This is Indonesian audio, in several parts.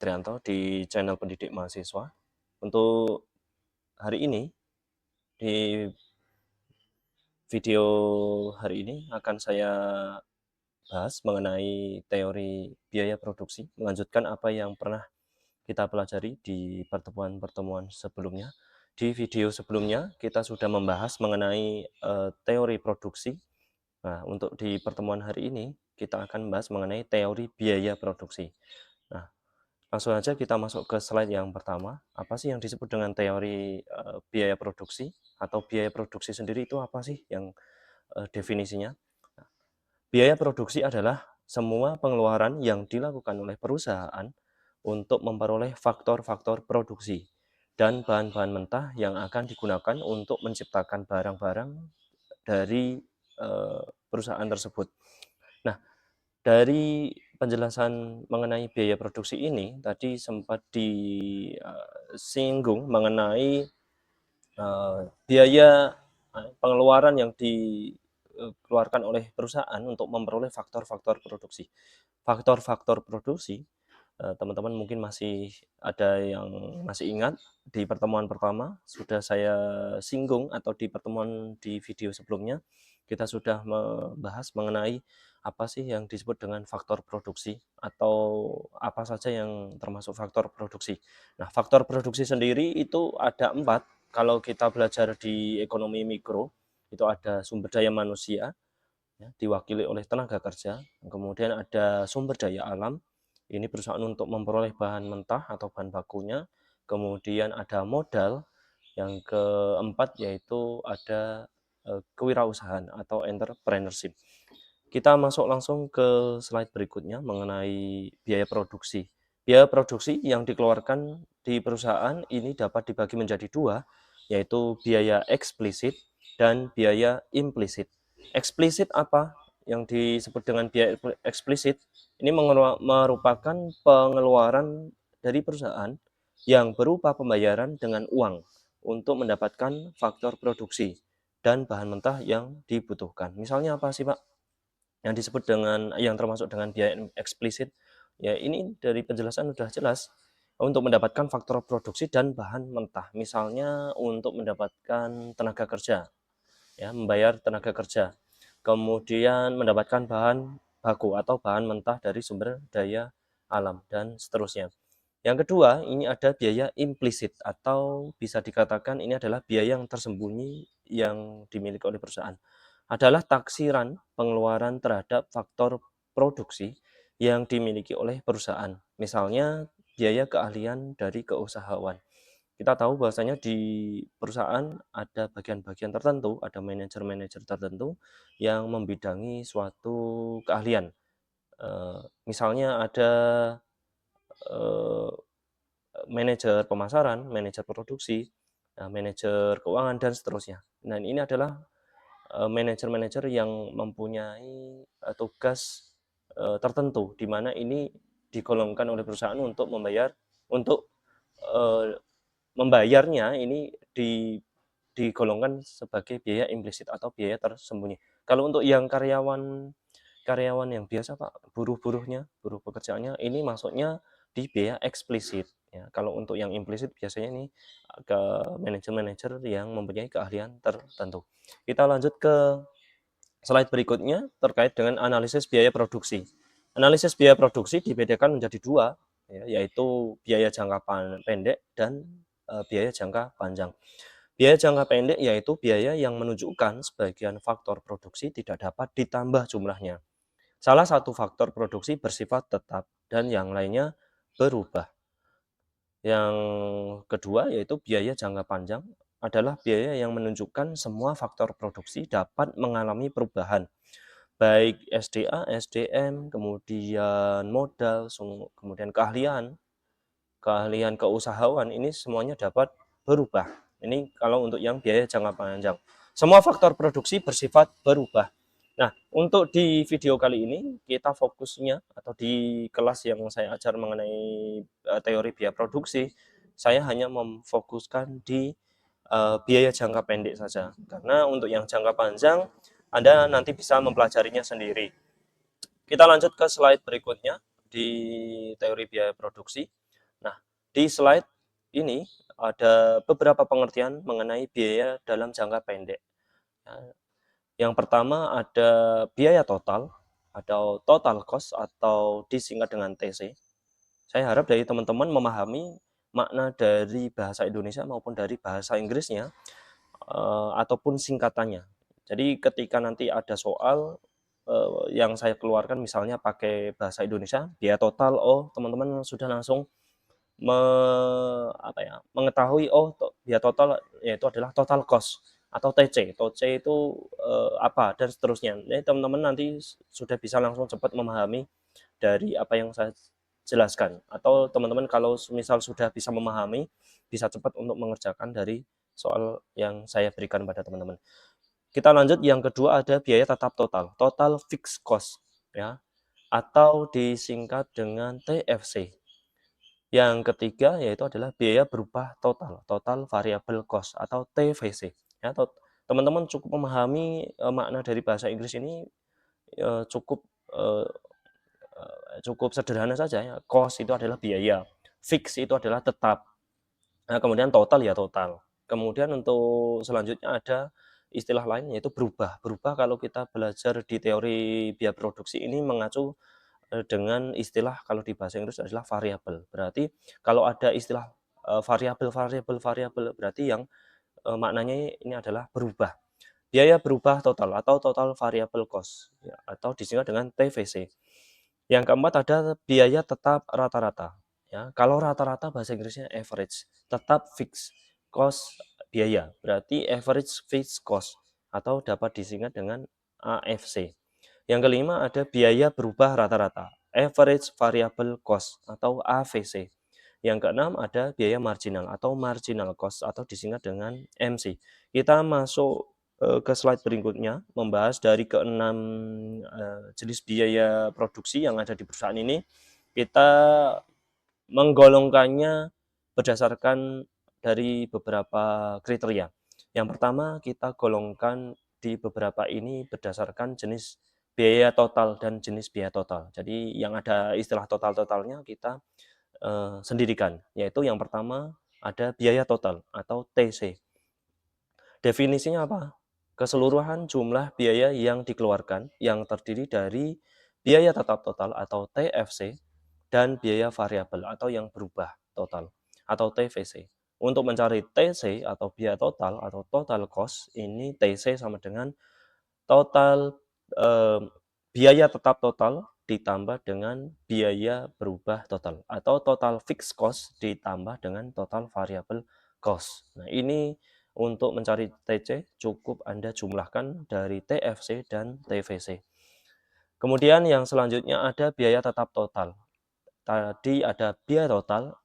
Trianto di channel Pendidik Mahasiswa. Untuk hari ini, di video hari ini akan saya bahas mengenai teori biaya produksi, melanjutkan apa yang pernah kita pelajari di pertemuan-pertemuan sebelumnya. Di video sebelumnya, kita sudah membahas mengenai teori produksi. Nah, untuk di pertemuan hari ini, kita akan membahas mengenai teori biaya produksi. Nah, langsung aja kita masuk ke slide yang pertama. Apa sih yang disebut dengan teori biaya produksi? Atau biaya produksi sendiri itu apa sih yang definisinya? Nah, biaya produksi adalah semua pengeluaran yang dilakukan oleh perusahaan untuk memperoleh faktor-faktor produksi dan bahan-bahan mentah yang akan digunakan untuk menciptakan barang-barang dari perusahaan tersebut. Nah, dari penjelasan mengenai biaya produksi ini tadi sempat disinggung mengenai biaya pengeluaran yang dikeluarkan oleh perusahaan untuk memperoleh faktor-faktor produksi. Faktor-faktor produksi, teman-teman mungkin masih ada yang masih ingat di pertemuan pertama sudah saya singgung, atau di pertemuan di video sebelumnya kita sudah membahas mengenai apa sih yang disebut dengan faktor produksi atau apa saja yang termasuk faktor produksi. Nah, faktor produksi sendiri itu ada 4. Kalau kita belajar di ekonomi mikro, itu ada sumber daya manusia, ya, diwakili oleh tenaga kerja. Kemudian ada sumber daya alam, ini perusahaan untuk memperoleh bahan mentah atau bahan bakunya. Kemudian ada modal, yang keempat yaitu ada kewirausahaan atau entrepreneurship. Kita masuk langsung ke slide berikutnya mengenai biaya produksi. Biaya produksi yang dikeluarkan di perusahaan ini dapat dibagi menjadi 2, yaitu biaya eksplisit dan biaya implisit. Eksplisit apa yang disebut dengan biaya eksplisit? Ini merupakan pengeluaran dari perusahaan yang berupa pembayaran dengan uang untuk mendapatkan faktor produksi dan bahan mentah yang dibutuhkan. Misalnya apa sih, Pak? Yang disebut dengan yang termasuk dengan biaya eksplisit, ya ini dari penjelasan sudah jelas, untuk mendapatkan faktor produksi dan bahan mentah. Misalnya untuk mendapatkan tenaga kerja, ya, membayar tenaga kerja. Kemudian mendapatkan bahan baku atau bahan mentah dari sumber daya alam dan seterusnya. Yang kedua, ini ada biaya implisit atau bisa dikatakan ini adalah biaya yang tersembunyi yang dimiliki oleh perusahaan. Adalah taksiran pengeluaran terhadap faktor produksi yang dimiliki oleh perusahaan. Misalnya biaya keahlian dari keusahawan. Kita tahu bahwasanya di perusahaan ada bagian-bagian tertentu, ada manajer-manajer tertentu yang membidangi suatu keahlian. Misalnya ada manajer pemasaran, manajer produksi, manajer keuangan, dan seterusnya. Nah, ini adalah manajer-manajer yang mempunyai tugas tertentu, di mana ini digolongkan oleh perusahaan untuk untuk uh, membayarnya ini digolongkan sebagai biaya implisit atau biaya tersembunyi. Kalau untuk yang karyawan yang biasa, Pak, buruh pekerjaannya, ini masuknya di biaya eksplisit, ya. Kalau untuk yang implisit biasanya ini ke manajer-manajer yang mempunyai keahlian tertentu. Kita lanjut ke slide berikutnya terkait dengan analisis biaya produksi. Analisis biaya produksi dibedakan menjadi 2, ya, yaitu biaya jangka pendek dan biaya jangka panjang. Biaya jangka pendek yaitu biaya yang menunjukkan sebagian faktor produksi tidak dapat ditambah jumlahnya. Salah satu faktor produksi bersifat tetap dan yang lainnya berubah. Yang kedua yaitu biaya jangka panjang adalah biaya yang menunjukkan semua faktor produksi dapat mengalami perubahan, baik SDA, SDM, kemudian modal, kemudian keahlian keusahawan, ini semuanya dapat berubah. Ini kalau untuk yang biaya jangka panjang. Semua faktor produksi bersifat berubah. Nah, untuk di video kali ini kita fokusnya, atau di kelas yang saya ajar mengenai teori biaya produksi, saya hanya memfokuskan di biaya jangka pendek saja. Karena untuk yang jangka panjang Anda nanti bisa mempelajarinya sendiri. Kita lanjut ke slide berikutnya di teori biaya produksi. Nah, di slide ini ada beberapa pengertian mengenai biaya dalam jangka pendek. Ya, yang pertama ada biaya total atau total cost atau disingkat dengan TC. Saya harap dari teman-teman memahami makna dari bahasa Indonesia maupun dari bahasa Inggrisnya, ataupun singkatannya. Jadi ketika nanti ada soal, yang saya keluarkan misalnya pakai bahasa Indonesia, biaya total, oh teman-teman sudah langsung me apa ya, mengetahui, oh biaya total yaitu adalah total cost atau TC. TC itu, apa dan seterusnya. Jadi teman-teman nanti sudah bisa langsung cepat memahami dari apa yang saya jelaskan, atau teman-teman kalau misal sudah bisa memahami, bisa cepat untuk mengerjakan dari soal yang saya berikan pada teman-teman. Kita lanjut, yang kedua ada biaya tetap total, total fixed cost ya, atau disingkat dengan TFC. Yang ketiga yaitu adalah biaya berubah total, total variable cost atau TVC ya. Teman-teman cukup memahami, makna dari bahasa Inggris ini, cukup, eee cukup sederhana saja ya. Cost itu adalah biaya, fix itu adalah tetap, nah kemudian total ya total. Kemudian untuk selanjutnya ada istilah lain yaitu berubah. Berubah kalau kita belajar di teori biaya produksi ini mengacu, dengan istilah kalau di bahasa Inggris adalah variabel. Berarti kalau ada istilah, variabel berarti yang, maknanya ini adalah berubah. Biaya berubah total atau total variable cost ya, atau disingkat dengan TVC. Yang keempat ada biaya tetap rata-rata, ya. Kalau rata-rata bahasa Inggrisnya average, tetap fixed cost biaya, berarti average fixed cost atau dapat disingkat dengan AFC. Yang kelima ada biaya berubah rata-rata, average variable cost atau AVC. Yang keenam ada biaya marginal atau marginal cost atau disingkat dengan MC. Kita masuk, ke slide berikutnya, membahas dari keenam, jenis biaya produksi yang ada di perusahaan ini. Kita menggolongkannya berdasarkan dari beberapa kriteria. Yang pertama kita golongkan di beberapa ini berdasarkan jenis biaya total dan jenis biaya total. Jadi yang ada istilah total-totalnya kita, sendirikan, yaitu yang pertama ada biaya total atau TC. Definisinya apa? Keseluruhan jumlah biaya yang dikeluarkan yang terdiri dari biaya tetap total atau TFC dan biaya variabel atau yang berubah total atau TVC. Untuk mencari TC atau biaya total atau total cost, ini TC sama dengan total, biaya tetap total ditambah dengan biaya berubah total atau total fixed cost ditambah dengan total variable cost. Nah, ini untuk mencari TC cukup Anda jumlahkan dari TFC dan TVC. Kemudian yang selanjutnya ada biaya tetap total. Tadi ada biaya total,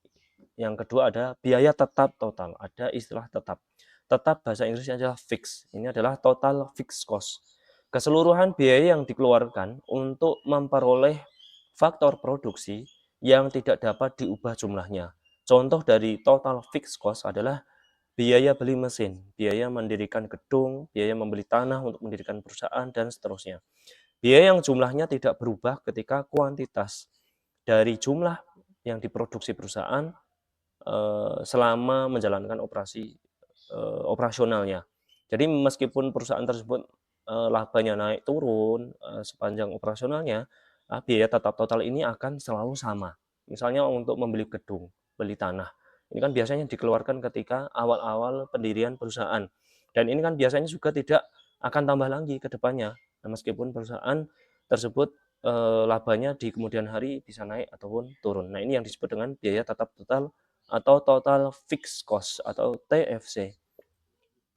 yang kedua ada biaya tetap total, ada istilah tetap. Tetap bahasa Inggrisnya adalah fix, ini adalah total fixed cost. Keseluruhan biaya yang dikeluarkan untuk memperoleh faktor produksi yang tidak dapat diubah jumlahnya. Contoh dari total fixed cost adalah biaya beli mesin, biaya mendirikan gedung, biaya membeli tanah untuk mendirikan perusahaan, dan seterusnya. Biaya yang jumlahnya tidak berubah ketika kuantitas dari jumlah yang diproduksi perusahaan, selama menjalankan operasionalnya. Jadi meskipun perusahaan tersebut, labanya naik turun, sepanjang operasionalnya, biaya tetap total ini akan selalu sama. Misalnya untuk membeli gedung, beli tanah, ini kan biasanya dikeluarkan ketika awal-awal pendirian perusahaan, dan ini kan biasanya juga tidak akan tambah lagi ke depannya. Nah, meskipun perusahaan tersebut, labanya di kemudian hari bisa naik ataupun turun. Nah, ini yang disebut dengan biaya tetap total atau total fixed cost atau TFC.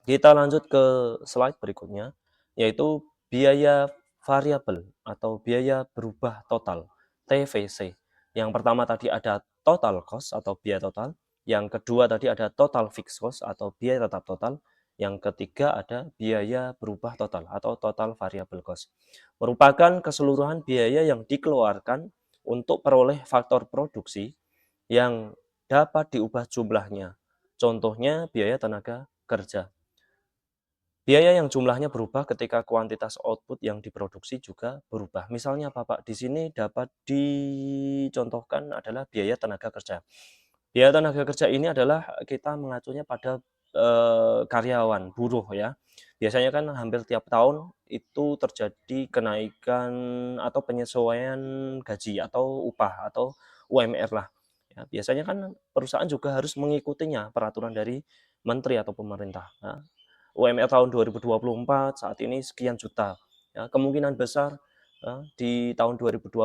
Kita lanjut ke slide berikutnya, yaitu biaya variabel atau biaya berubah total, TVC. Yang pertama tadi ada total cost atau biaya total, yang kedua tadi ada total fixed cost atau biaya tetap total, yang ketiga ada biaya berubah total atau total variable cost. Merupakan keseluruhan biaya yang dikeluarkan untuk peroleh faktor produksi yang dapat diubah jumlahnya. Contohnya biaya tenaga kerja. Biaya yang jumlahnya berubah ketika kuantitas output yang diproduksi juga berubah. Misalnya apa Pak? Di sini dapat dicontohkan adalah biaya tenaga kerja. Biaya tenaga kerja ini adalah kita mengacunya pada, karyawan, buruh ya. Biasanya kan hampir tiap tahun itu terjadi kenaikan atau penyesuaian gaji atau upah atau UMR lah. Ya, biasanya kan perusahaan juga harus mengikutinya, peraturan dari menteri atau pemerintah. Nah, UMR tahun 2024 saat ini sekian juta, ya kemungkinan besar, di tahun 2025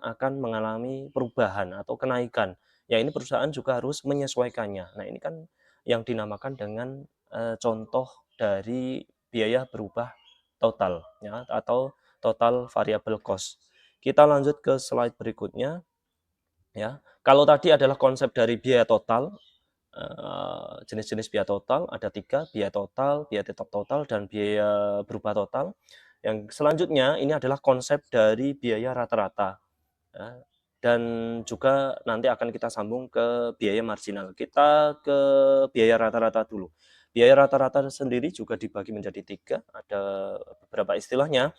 akan mengalami perubahan atau kenaikan. Ya ini perusahaan juga harus menyesuaikannya. Nah ini kan yang dinamakan dengan, contoh dari biaya berubah total ya atau total variable cost. Kita lanjut ke slide berikutnya ya. Kalau tadi adalah konsep dari biaya total, jenis-jenis biaya total ada 3, biaya tetap total, dan biaya berubah total. Yang selanjutnya ini adalah konsep dari biaya rata-rata. Ya, dan juga nanti akan kita sambung ke biaya marginal. Kita ke biaya rata-rata dulu. Biaya rata-rata sendiri juga dibagi menjadi 3, ada beberapa istilahnya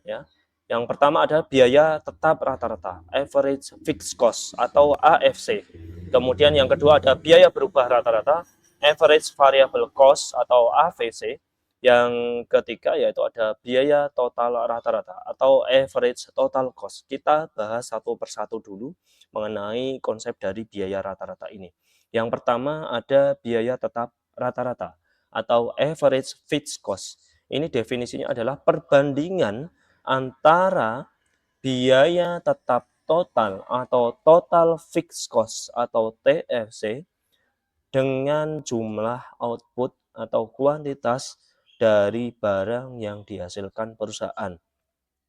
ya. Yang pertama ada biaya tetap rata-rata, average fixed cost atau AFC. Kemudian yang kedua ada biaya berubah rata-rata, average variable cost atau AVC. Yang ketiga yaitu ada biaya total rata-rata atau average total cost. Kita bahas satu persatu dulu mengenai konsep dari biaya rata-rata ini. Yang pertama ada biaya tetap rata-rata atau average fixed cost. Ini definisinya adalah perbandingan antara biaya tetap total atau total fixed cost atau TFC dengan jumlah output atau kuantitas dari barang yang dihasilkan perusahaan.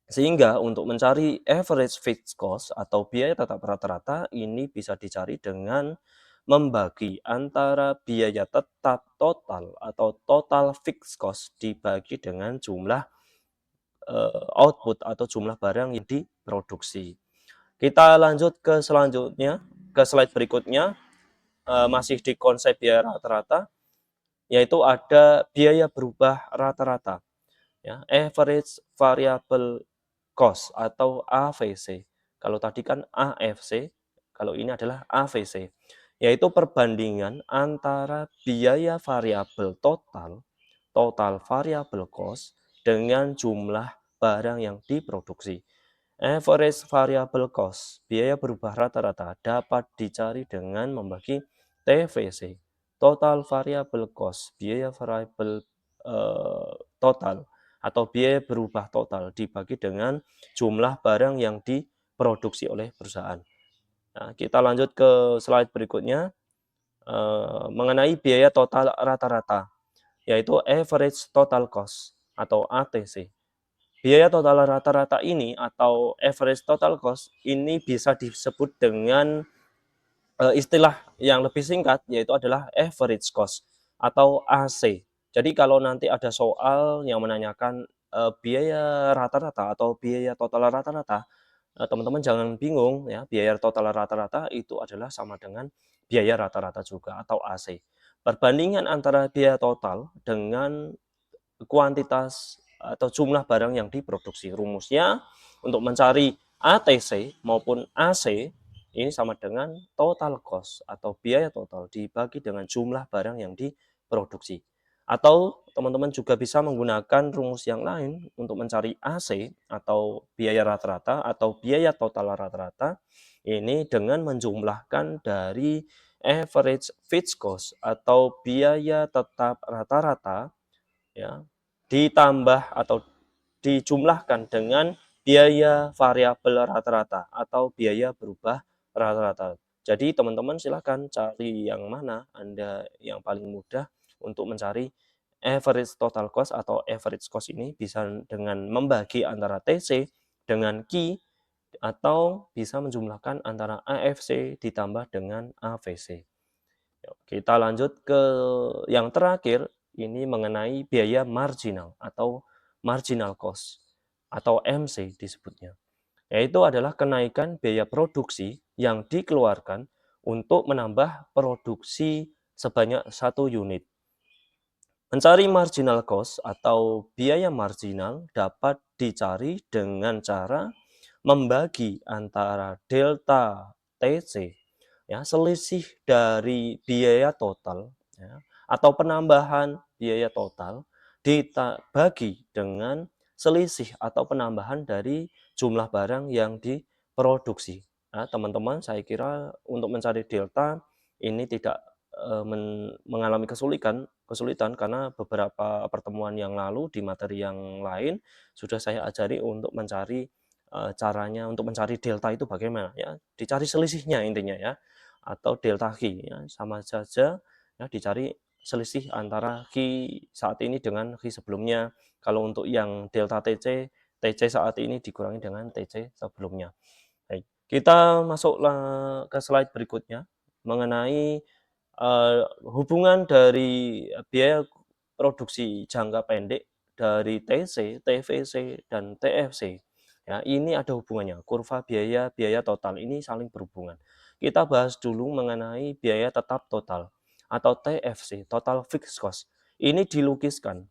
Sehingga untuk mencari average fixed cost atau biaya tetap rata-rata ini bisa dicari dengan membagi antara biaya tetap total atau total fixed cost dibagi dengan jumlah output atau jumlah barang yang diproduksi. Kita lanjut ke selanjutnya, ke slide berikutnya, masih di konsep biaya rata-rata, yaitu ada biaya berubah rata-rata, ya, average variable cost atau AVC. Kalau tadi kan AFC, kalau ini adalah AVC, yaitu perbandingan antara biaya variabel total, total variable cost, dengan jumlah barang yang diproduksi. Average variable cost, biaya berubah rata-rata, dapat dicari dengan membagi TVC, total variable cost, biaya variable total atau biaya berubah total dibagi dengan jumlah barang yang diproduksi oleh perusahaan. Nah, kita lanjut ke slide berikutnya mengenai biaya total rata-rata, yaitu average total cost atau ATC. Biaya total rata-rata ini atau average total cost ini bisa disebut dengan istilah yang lebih singkat yaitu adalah average cost atau AC. Jadi kalau nanti ada soal yang menanyakan biaya rata-rata atau biaya total rata-rata, teman-teman jangan bingung ya, biaya total rata-rata itu adalah sama dengan biaya rata-rata juga atau AC. Perbandingan antara biaya total dengan kuantitas atau jumlah barang yang diproduksi. Rumusnya untuk mencari ATC maupun AC ini sama dengan total cost atau biaya total dibagi dengan jumlah barang yang diproduksi. Atau teman-teman juga bisa menggunakan rumus yang lain untuk mencari AC atau biaya rata-rata atau biaya total rata-rata ini dengan menjumlahkan dari average fixed cost atau biaya tetap rata-rata ya, ditambah atau dijumlahkan dengan biaya variabel rata-rata atau biaya berubah rata-rata. Jadi teman-teman silakan cari yang mana Anda yang paling mudah untuk mencari average total cost atau average cost ini bisa dengan membagi antara TC dengan Q atau bisa menjumlahkan antara AFC ditambah dengan AVC. Kita lanjut ke yang terakhir, ini mengenai biaya marginal atau marginal cost atau MC disebutnya. Yaitu adalah kenaikan biaya produksi yang dikeluarkan untuk menambah produksi sebanyak 1 unit. Mencari marginal cost atau biaya marginal dapat dicari dengan cara membagi antara delta TC ya, selisih dari biaya total, ya, atau penambahan biaya total dibagi dengan selisih atau penambahan dari jumlah barang yang diproduksi. Nah, teman-teman, saya kira untuk mencari delta ini tidak mengalami kesulitan karena beberapa pertemuan yang lalu di materi yang lain sudah saya ajari untuk mencari caranya untuk mencari delta itu bagaimana ya, dicari selisihnya intinya ya, atau delta Q ya, sama saja ya dicari selisih antara Q saat ini dengan Q sebelumnya. Kalau untuk yang delta TC, TC saat ini dikurangi dengan TC sebelumnya. Baik, kita masuklah ke slide berikutnya mengenai hubungan dari biaya produksi jangka pendek dari TC, TVC, dan TFC. Ya, ini ada hubungannya. Kurva biaya biaya total ini saling berhubungan. Kita bahas dulu mengenai biaya tetap total atau TFC, total fixed cost. Ini dilukiskan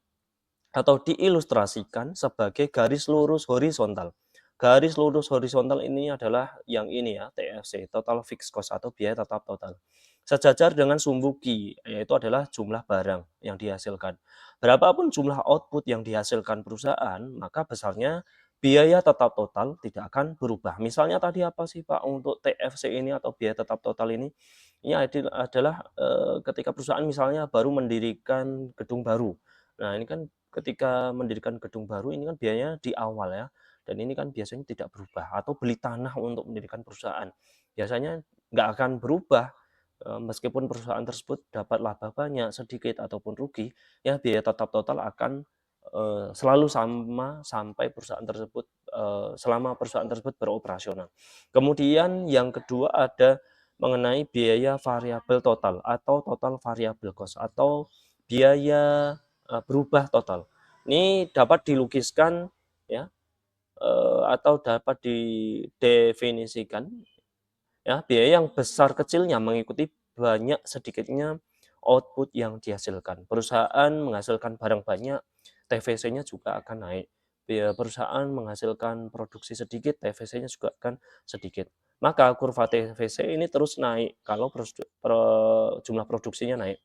atau diilustrasikan sebagai garis lurus horizontal. Garis lurus horizontal ini adalah yang ini ya, TFC, total fixed cost atau biaya tetap total. Sejajar dengan sumbu Q, yaitu adalah jumlah barang yang dihasilkan. Berapapun jumlah output yang dihasilkan perusahaan, maka besarnya biaya tetap total tidak akan berubah. Misalnya tadi apa sih Pak untuk TFC ini atau biaya tetap total ini? Ini adalah ketika perusahaan misalnya baru mendirikan gedung baru. Nah, ini kan ketika mendirikan gedung baru ini kan biayanya di awal ya, dan ini kan biasanya tidak berubah atau beli tanah untuk mendirikan perusahaan. Biasanya nggak akan berubah, meskipun perusahaan tersebut dapat laba banyak, sedikit ataupun rugi, ya biaya tetap total akan, selalu sama sampai perusahaan tersebut, selama perusahaan tersebut beroperasional. Kemudian yang kedua ada mengenai biaya variabel total atau total variable cost atau biaya berubah total. Ini dapat dilukiskan ya, atau dapat didefinisikan ya, biaya yang besar kecilnya mengikuti banyak sedikitnya output yang dihasilkan. Perusahaan menghasilkan barang banyak, TVC-nya juga akan naik. Biaya perusahaan menghasilkan produksi sedikit, TVC-nya juga akan sedikit. Maka kurva TVC ini terus naik kalau jumlah produksinya naik.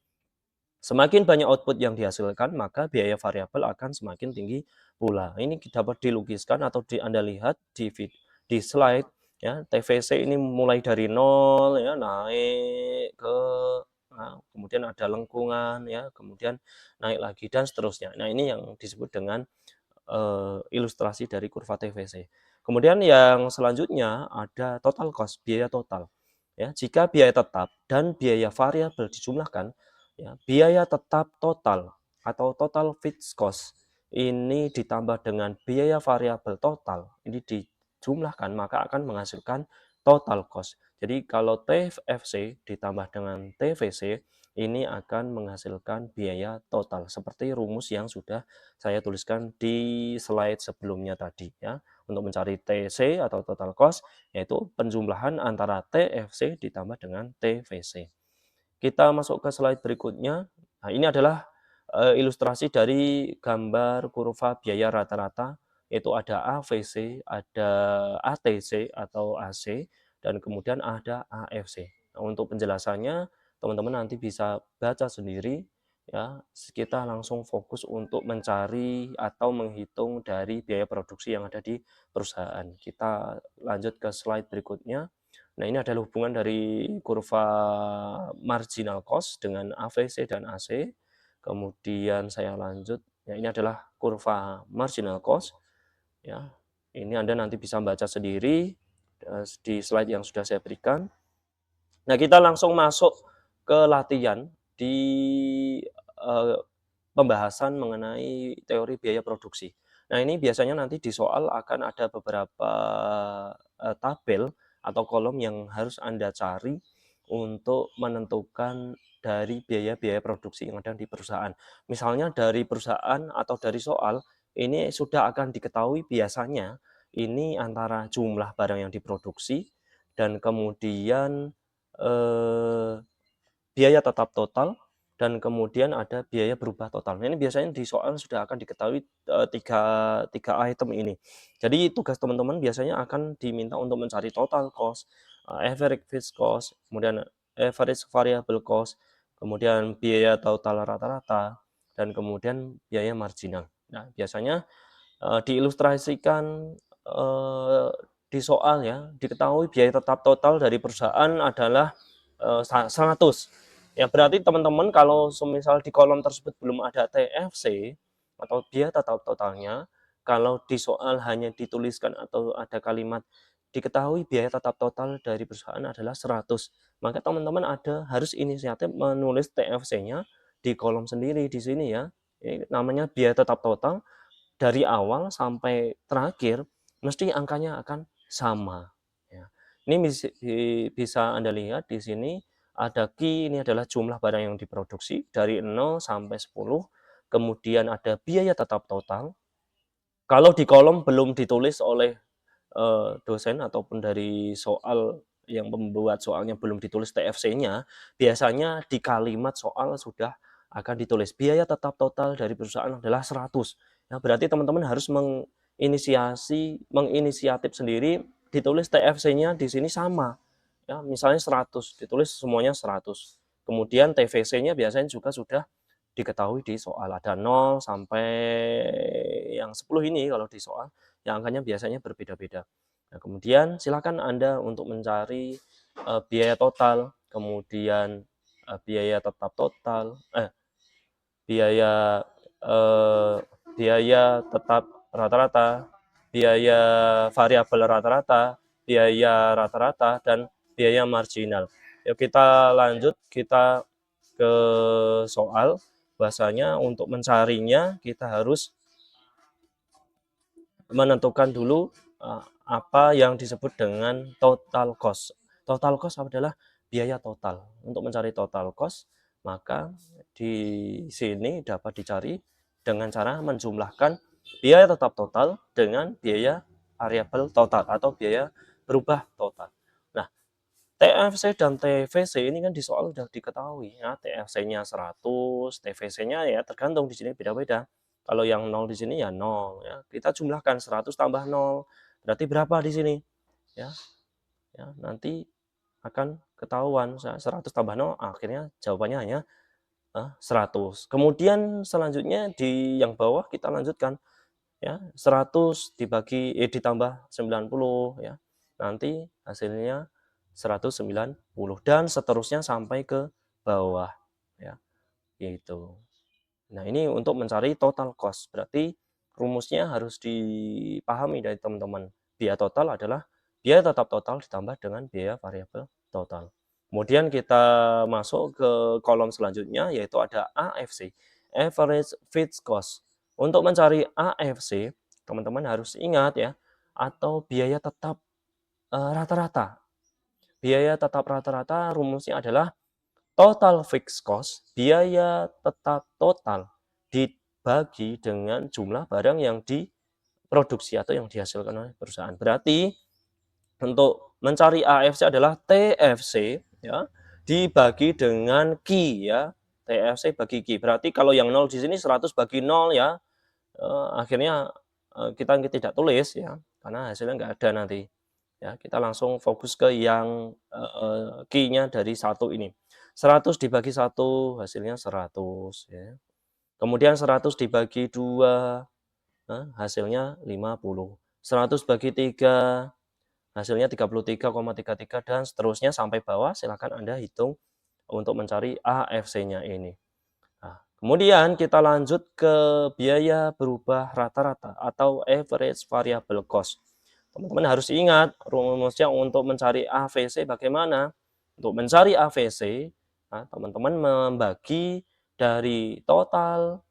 Semakin banyak output yang dihasilkan, maka biaya variabel akan semakin tinggi pula. Ini dapat dilukiskan atau Anda lihat di slide ya. TVC ini mulai dari nol ya, naik ke kemudian ada lengkungan ya, kemudian naik lagi dan seterusnya. Nah, ini yang disebut dengan ilustrasi dari kurva TVC. Kemudian yang selanjutnya ada total cost, biaya total. Ya, jika biaya tetap dan biaya variabel dijumlahkan, ya, biaya tetap total atau total fixed cost ini ditambah dengan biaya variabel total, ini dijumlahkan maka akan menghasilkan total cost. Jadi kalau TFC ditambah dengan TVC ini akan menghasilkan biaya total seperti rumus yang sudah saya tuliskan di slide sebelumnya tadi ya. Untuk mencari TC atau total cost yaitu penjumlahan antara TFC ditambah dengan TVC. Kita masuk ke slide berikutnya. Nah, ini adalah ilustrasi dari gambar kurva biaya rata-rata, yaitu ada AVC, ada ATC atau AC, dan kemudian ada AFC. Nah, untuk penjelasannya, teman-teman nanti bisa baca sendiri, ya. Kita langsung fokus untuk mencari atau menghitung dari biaya produksi yang ada di perusahaan. Kita lanjut ke slide berikutnya. Nah, ini adalah hubungan dari kurva marginal cost dengan AVC dan AC. Kemudian saya lanjut, ya ini adalah kurva marginal cost. Ya, ini Anda nanti bisa baca sendiri di slide yang sudah saya berikan. Nah, kita langsung masuk ke latihan di pembahasan mengenai teori biaya produksi. Nah, ini biasanya nanti di soal akan ada beberapa tabel atau kolom yang harus Anda cari untuk menentukan dari biaya-biaya produksi yang ada di perusahaan. Misalnya dari perusahaan atau dari soal, ini sudah akan diketahui biasanya ini antara jumlah barang yang diproduksi dan kemudian eh, biaya tetap total dan kemudian ada biaya berubah total. Nah, ini biasanya di soal sudah akan diketahui tiga tiga item ini. Jadi tugas teman-teman biasanya akan diminta untuk mencari total cost, average fixed cost, kemudian average variable cost, kemudian biaya total rata-rata, dan kemudian biaya marginal. Nah, biasanya diilustrasikan di soal ya, diketahui biaya tetap total dari perusahaan adalah 100. Ya, berarti teman-teman kalau semisal di kolom tersebut belum ada TFC atau biaya tetap totalnya, kalau di soal hanya dituliskan atau ada kalimat diketahui biaya tetap total dari perusahaan adalah 100, maka teman-teman harus inisiatif menulis TFC-nya di kolom sendiri di sini ya. Ini namanya biaya tetap total dari awal sampai terakhir mesti angkanya akan sama ya. Ini bisa Anda lihat di sini ada key, ini adalah jumlah barang yang diproduksi dari 0 sampai 10, kemudian ada biaya tetap total. Kalau di kolom belum ditulis oleh dosen ataupun dari soal yang membuat soalnya belum ditulis TFC-nya, biasanya di kalimat soal sudah akan ditulis biaya tetap total dari perusahaan adalah 100. Nah, berarti teman-teman harus menginisiatif sendiri ditulis TFC-nya di sini sama. Ya, misalnya 100, ditulis semuanya 100. Kemudian TVC-nya biasanya juga sudah diketahui di soal, ada 0 sampai yang 10 ini kalau di soal, yang angkanya biasanya berbeda-beda. Nah, kemudian silakan Anda untuk mencari biaya total, kemudian biaya tetap total, biaya eh, biaya tetap rata-rata, biaya variabel rata-rata, biaya rata-rata, dan biaya marginal. Yuk kita lanjut, kita ke soal. Bahasanya untuk mencarinya kita harus menentukan dulu apa yang disebut dengan total cost. Total cost adalah biaya total. Untuk mencari total cost, maka di sini dapat dicari dengan cara menjumlahkan biaya tetap total dengan biaya variabel total atau biaya berubah total. Nah, TFC dan TVC ini kan di soal sudah diketahui ya, TFC-nya 100, TVC-nya ya tergantung di sini beda-beda. Kalau yang 0 di sini ya 0 ya. Kita jumlahkan 100 tambah 0 berarti berapa di sini? Ya. Ya, nanti akan ketahuan 100 tambah 0 akhirnya jawabannya hanya 100. Kemudian selanjutnya di yang bawah kita lanjutkan ya, 100 ditambah 90 ya. Nanti hasilnya 190 dan seterusnya sampai ke bawah ya, gitu. Nah, ini untuk mencari total cost. Berarti rumusnya harus dipahami dari teman-teman. Biaya total adalah biaya tetap total ditambah dengan biaya variabel total. Kemudian kita masuk ke kolom selanjutnya yaitu ada AFC, Average Fixed Cost. Untuk mencari AFC, teman-teman harus ingat ya, atau biaya tetap rata-rata. Biaya tetap rata-rata rumusnya adalah total fixed cost, biaya tetap total dibagi dengan jumlah barang yang diproduksi atau yang dihasilkan oleh perusahaan. Berarti untuk mencari AFC adalah TFC ya, dibagi dengan Q ya. TFC bagi Q. Berarti kalau yang 0 di sini 100 bagi 0 ya, akhirnya kita tidak tulis ya, karena hasilnya nggak ada nanti. Ya, kita langsung fokus ke yang Q-nya dari 1 ini. 100 dibagi 1 hasilnya 100 ya. Kemudian 100 dibagi 2 hasilnya 50. 100 bagi 3 hasilnya 33,33 dan seterusnya sampai bawah. Silakan Anda hitung untuk mencari AFC-nya ini. Nah, kemudian kita lanjut ke biaya berubah rata-rata atau average variable cost. Teman-teman harus ingat rumusnya untuk mencari AVC bagaimana. Untuk mencari AVC, nah, teman-teman membagi dari total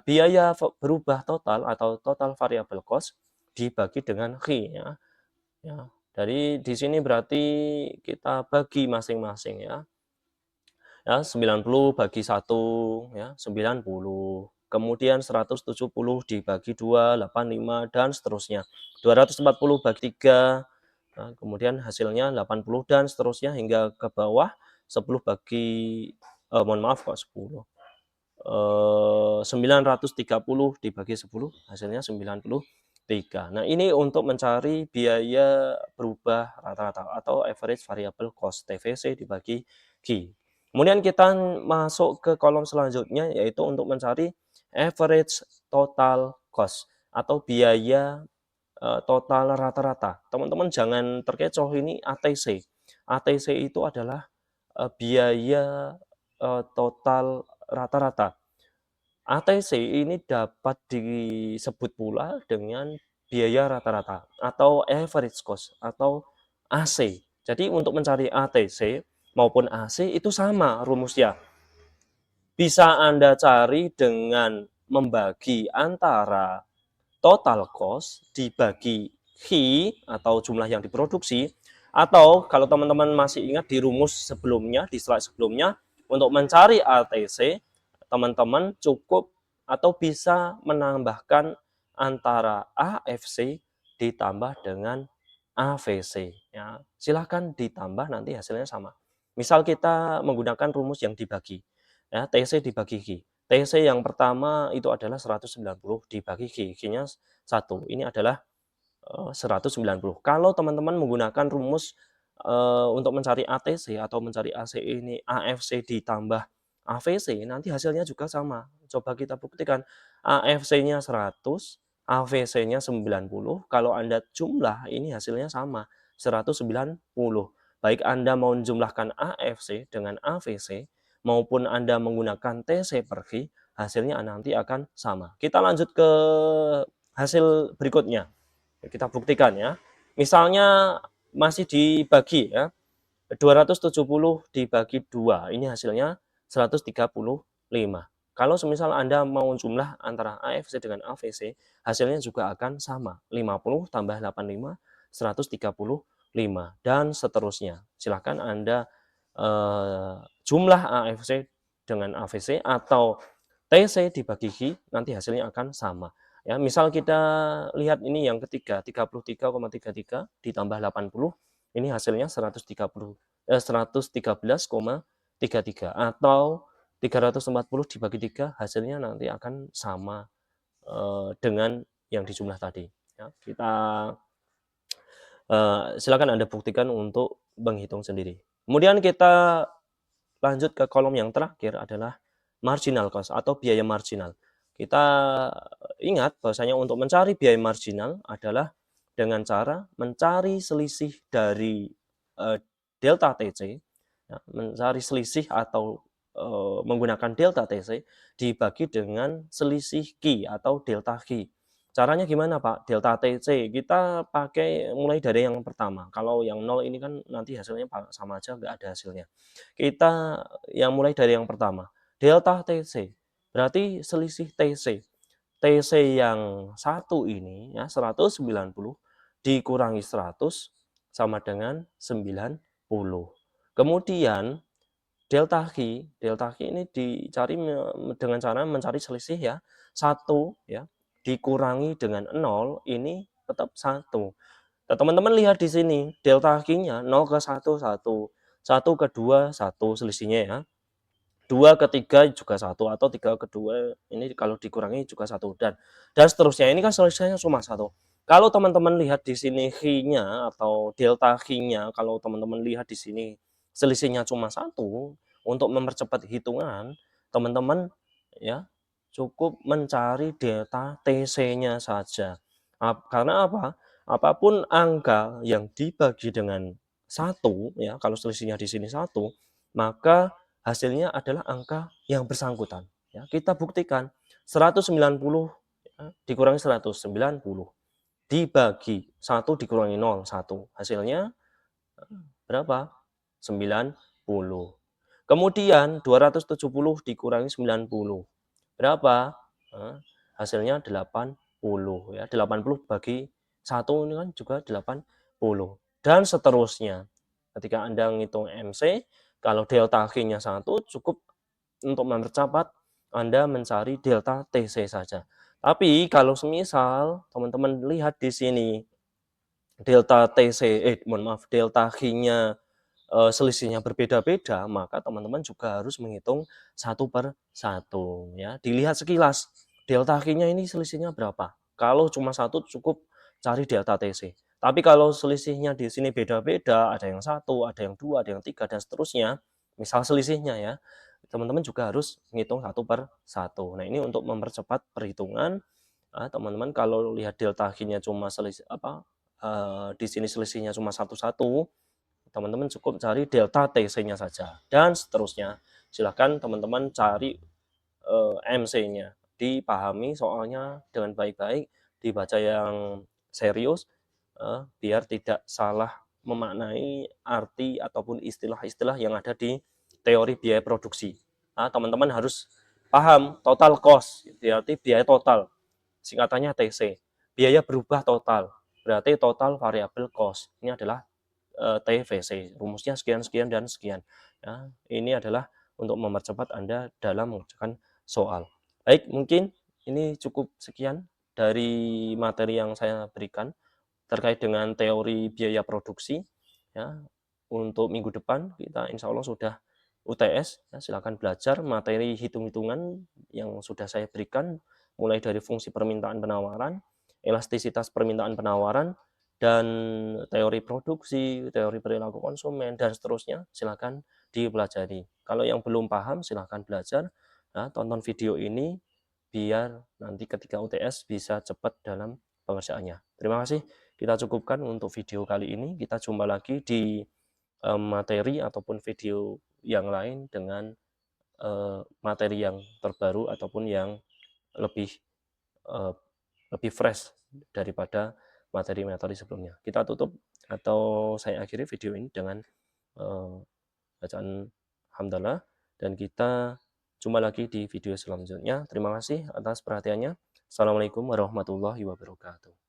biaya berubah total atau total variable cost dibagi dengan Q ya. Ya. Dari di sini berarti kita bagi masing-masing ya. Ya, 90 bagi 1 ya, 90. Kemudian 170 dibagi 2, 85 dan seterusnya. 240 bagi 3, nah, kemudian hasilnya 80 dan seterusnya hingga ke bawah 10 bagi mohon maaf kok 10. 930 dibagi 10 hasilnya 90 3. Nah, ini untuk mencari biaya berubah rata-rata atau average variable cost, TVC dibagi Q. Kemudian kita masuk ke kolom selanjutnya, yaitu untuk mencari average total cost atau biaya total rata-rata. Teman-teman jangan terkecoh, ini ATC. ATC itu adalah biaya total rata-rata. ATC ini dapat disebut pula dengan biaya rata-rata atau average cost atau AC. Jadi untuk mencari ATC maupun AC itu sama rumusnya. Bisa Anda cari dengan membagi antara total cost dibagi Q atau jumlah yang diproduksi, atau kalau teman-teman masih ingat di rumus sebelumnya, di slide sebelumnya, untuk mencari ATC, teman-teman cukup atau bisa menambahkan antara AFC ditambah dengan AVC. Ya, silahkan ditambah, nanti hasilnya sama. Misal kita menggunakan rumus yang dibagi, ya, TC dibagi Q. TC yang pertama itu adalah 190 dibagi Q. Q-nya 1. Ini adalah 190. Kalau teman-teman menggunakan rumus untuk mencari ATC atau mencari AC ini AFC ditambah AVC, nanti hasilnya juga sama. Coba kita buktikan. AFC-nya 100, AVC-nya 90. Kalau Anda jumlah, ini hasilnya sama, 190. Baik Anda mau menjumlahkan AFC dengan AVC, maupun Anda menggunakan TC per Q, hasilnya nanti akan sama. Kita lanjut ke hasil berikutnya. Kita buktikan ya. Misalnya masih dibagi ya. 270 dibagi 2. Ini hasilnya 135. Kalau semisal Anda mau jumlah antara AFC dengan AVC, hasilnya juga akan sama. 50 tambah 85, 135. Dan seterusnya. Silahkan Anda jumlah AFC dengan AVC atau TC dibagi Q, nanti hasilnya akan sama. Ya, misal kita lihat ini yang ketiga, 33,33 ditambah 80, ini hasilnya 113,33 atau 340 dibagi 3, hasilnya nanti akan sama dengan yang dijumlah tadi. Ya, kita silakan Anda buktikan untuk menghitung sendiri. Kemudian kita lanjut ke kolom yang terakhir adalah marginal cost atau biaya marginal. Kita ingat bahwasanya untuk mencari biaya marginal adalah dengan cara mencari selisih dari delta TC, ya, mencari selisih atau menggunakan delta TC dibagi dengan selisih Q atau delta Q. Caranya gimana Pak? Delta TC kita pakai mulai dari yang pertama. Kalau yang 0 ini kan nanti hasilnya sama aja, nggak ada hasilnya. Kita yang mulai dari yang pertama. Delta TC berarti selisih TC. TC yang satu ini ya 190 dikurangi 100 sama dengan 90. Kemudian delta Q ini dicari dengan cara mencari selisih ya. 1 ya dikurangi dengan 0 ini tetap 1. Nah, teman-teman lihat di sini delta Q-nya 0 ke 1 1, 1 ke 2 1 selisihnya ya. 2 ke 3 juga 1 atau 3 ke 2 ini kalau dikurangi juga 1 dan seterusnya. Ini kan selisihnya cuma 1. Kalau teman-teman lihat di sini Q-nya atau delta Q-nya, kalau teman-teman lihat di sini selisihnya cuma 1, untuk mempercepat hitungan, teman-teman ya cukup mencari delta TC-nya saja. Karena apa? Apapun angka yang dibagi dengan 1 ya, kalau selisihnya di sini 1, maka hasilnya adalah angka yang bersangkutan. Ya, kita buktikan 190 ya, dikurangi 190 dibagi 1 dikurangi 0, 1. Hasilnya berapa? 90. Kemudian 270 dikurangi 90. Berapa? Hasilnya 80 ya. 80 bagi 1 ini kan juga 80. Dan seterusnya. Ketika Anda ngitung MC, kalau delta Q-nya 1 cukup untuk mempercepat Anda mencari delta TC saja. Tapi kalau semisal teman-teman lihat di sini delta TC delta Q-nya selisihnya berbeda-beda, maka teman-teman juga harus menghitung 1 per 1 ya. Dilihat sekilas delta Q-nya ini selisihnya berapa? Kalau cuma satu cukup cari delta TC. Tapi kalau selisihnya di sini beda-beda, ada yang satu, ada yang dua, ada yang tiga, dan seterusnya, misal selisihnya ya, teman-teman juga harus ngitung satu per satu. Nah, ini untuk mempercepat perhitungan. Teman-teman kalau lihat delta Q-nya cuma selisih di sini selisihnya cuma satu-satu, teman-teman cukup cari delta TC-nya saja. Dan seterusnya, silahkan teman-teman cari MC-nya. Dipahami soalnya dengan baik-baik, dibaca yang serius, biar tidak salah memaknai arti ataupun istilah-istilah yang ada di teori biaya produksi. Teman-teman harus paham total cost, berarti biaya total, singkatannya TC. Biaya berubah total, berarti total variable cost. Ini adalah TVC, rumusnya sekian, sekian, dan sekian. Ya, ini adalah untuk mempercepat Anda dalam mengerjakan soal. Baik, mungkin ini cukup sekian dari materi yang saya berikan terkait dengan teori biaya produksi. Ya, untuk minggu depan kita insya Allah sudah UTS. Ya, silakan belajar materi hitung-hitungan yang sudah saya berikan, mulai dari fungsi permintaan penawaran, elastisitas permintaan penawaran, dan teori produksi, teori perilaku konsumen, dan seterusnya. Silakan dipelajari. Kalau yang belum paham, silakan belajar. Tonton video ini biar nanti ketika UTS bisa cepat dalam pengerjaannya. Terima kasih. Kita cukupkan untuk video kali ini. Kita jumpa lagi di materi ataupun video yang lain dengan materi yang terbaru ataupun yang lebih eh, lebih fresh daripada materi-materi sebelumnya. Kita tutup atau saya akhiri video ini dengan bacaan hamdalah, dan kita jumpa lagi di video selanjutnya. Terima kasih atas perhatiannya. Assalamualaikum warahmatullahi wabarakatuh.